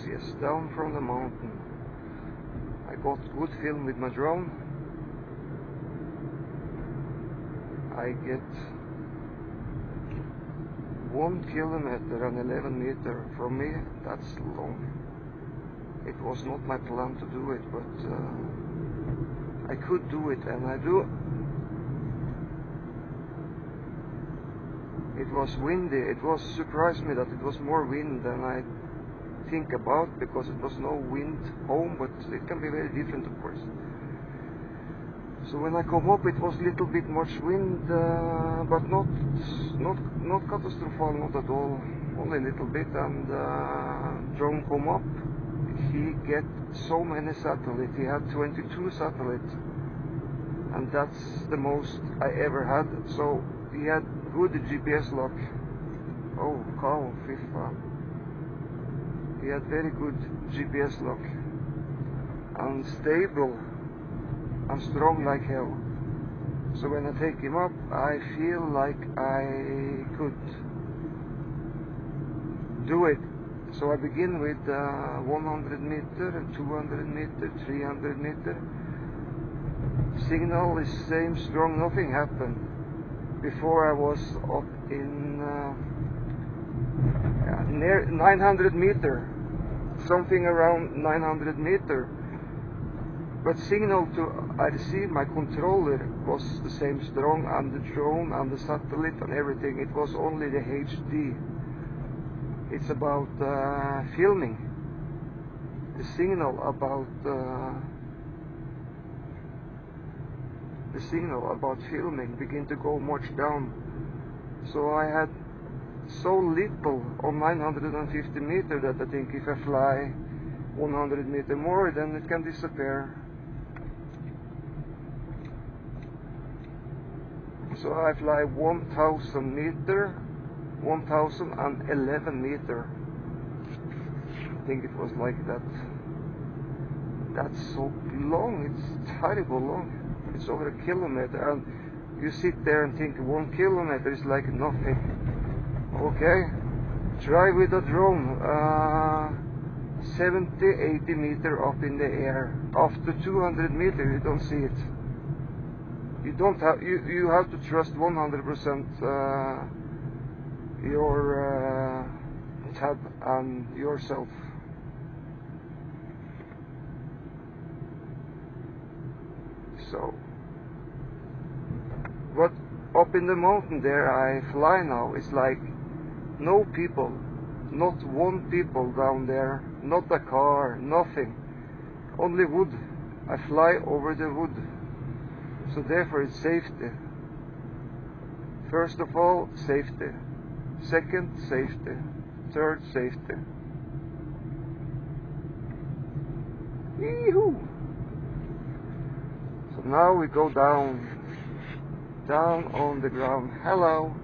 yes, down from the mountain. I got good film with my drone. I get 1 kilometer and 11 meters from me. That's long. It was not my plan to do it, but I could do it, and I do. It was windy. It was surprised me that it was more wind than I think about, because it was no wind home, but it can be very different, of course. So when I come up, it was a little bit much wind, but not catastrophic, not at all, only a little bit. And drone come up. He get so many satellites. He had 22 satellites, and that's the most I ever had. So he had good GPS lock. Oh, cow, FIFA. He had very good GPS lock and stable and strong like hell. So when I take him up, I feel like I could do it. So I begin with 100 meter, 200 meter, 300 meter. Signal is same strong, nothing happened. Before I was up in near 900 meter, something around 900 meter. But signal to I received my controller was the same strong, and the drone and the satellite and everything. It was only the HD. It's about filming. The signal about filming begin to go much down. So I had so little on 950 meter that I think if I fly 100 meter more, then it can disappear. So I fly 1000 meter, 1011 meter. I think it was like that. That's so long, it's terrible long. It's over a kilometer, and you sit there and think 1 kilometer is like nothing. Okay, try with a drone, 70-80 meter up in the air. After 200 meter, you don't see it. You don't have. You have to trust 100% your tab and yourself. So, but up in the mountain there I fly now, it's like no people, not one people down there, not a car, nothing, only wood. I fly over the wood, so therefore it's safety. First of all, safety. Second, safety. Third, safety. Yee-hoo! So now we go down on the ground. Hello.